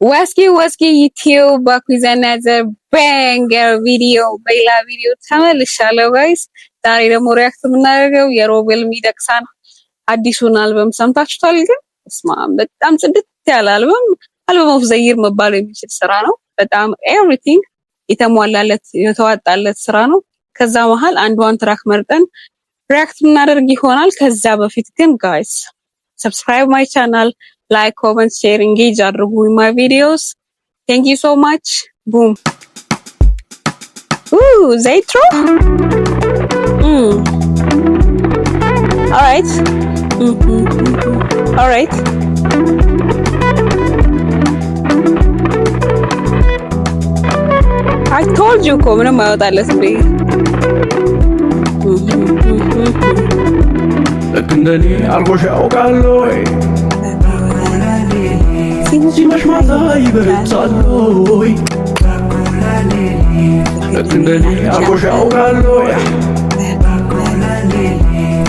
Waski YouTube back with another banger video በሌላ ቪዲዮ ተመልሻለሁ guys ዛሬ ደግሞ ሪአክት የምናደርገው የሮቤል ሚደቅሳን አዲሱን አልበም ሰምታችኋል ግን በጣም ጽድት ያለ አልበም ኦፍ ዘ ይር መባል የሚችል ስራ ነው በጣም ኤቭሪቲንግ የተሟላለት የተዋጣለት ስራ ነው ከዛ መሃል አንዷን ትራክ መርጠን ሪአክት የምናደርግ ይሆናል ከዛ በፊት ግን guys subscribe my channel like, comment, share, engage with my videos. Thank you so much. Boom. Ooh, Zaytro. Alright. Alright. I told you come na mawtalas be. Lekindani algosh awqalloy. ሲመሽ ማታ ይበረታሎይ ለክንደኔ አርጎሽ ያውቃሎይ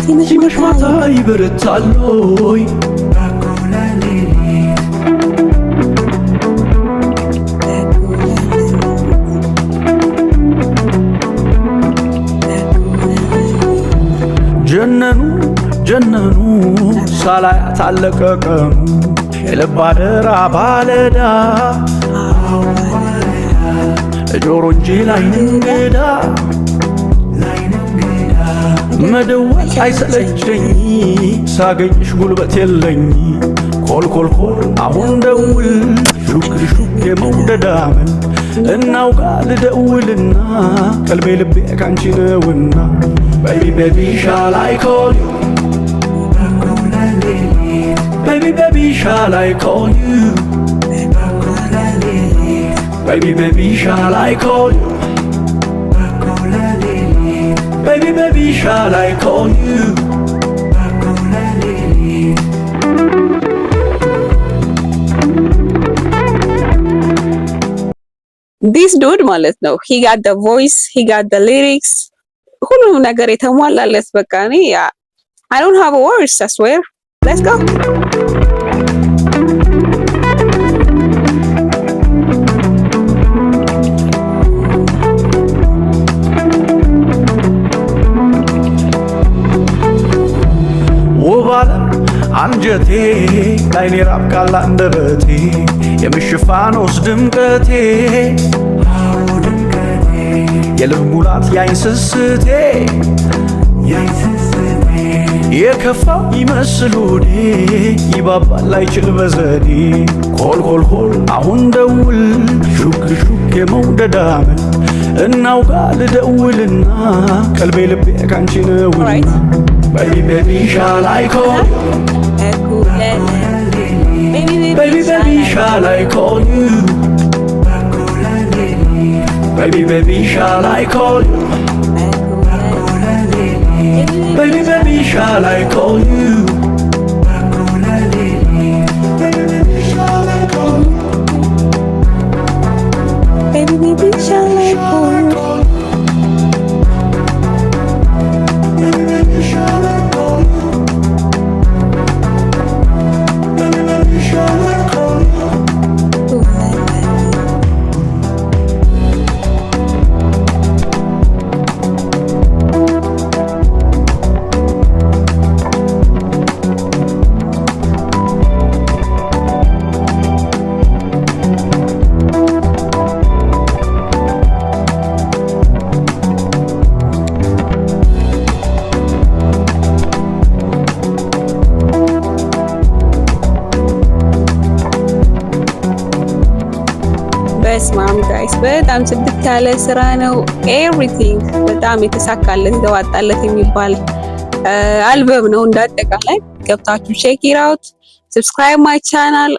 ሲመሽ ማታ ይበረታሎይ ጀነኑ ሳላያት አለቀ ቀኑ የልብ አደራ ባለዳ ጆሮ እንጂ ላይን እንግዳ መደወል አይሰለቸኝ ሳገኝሽ ጉልበት የለኝ ኮልኮልኮል አሁን ደውል ሹክ የመውደዳምን እናውጋ ልደውልና ቀልቤ ልቤ ካንቺ ነውና baby shall I call you Baby, shall I call you? Baby, shall I call you? Baby, shall I call you? This dude ማለት ነው he got the voice he got the lyrics ሁሉም ነገር የተሟላለት በቃ እኔ I don't have words I swear let's go ወባለ አንጀቴ ላይኔ ራብካላ እንደበቴ የምሽፋኖስ ድምቀቴ የልብ ሙላት ያይንስስቴ የከፋው ይመስል ሆዴ ይባባል አይችል በዘዴ ኮልኮልኮል አሁን ደውል ሹክ የመውደዳምን እናውጋ ልደውልና ቀልቤ ልቤ ካንቺ ነውና Baby, shall I call you? Baby, shall I call you? Baby, shall I call you? Baby, shall I call you? Baby, shall I call you? በስማም ጋይስ በጣም ጽድት ያለ ስራ ነው ኤቭሪቲንግ በጣም የተሳካለት የተዋጣለት የሚባል አልበም ነው እንዳጠቃላይ ገብታችሁ ቼክ ኢት አውት ሰብስክራይብ ማይ ቻናል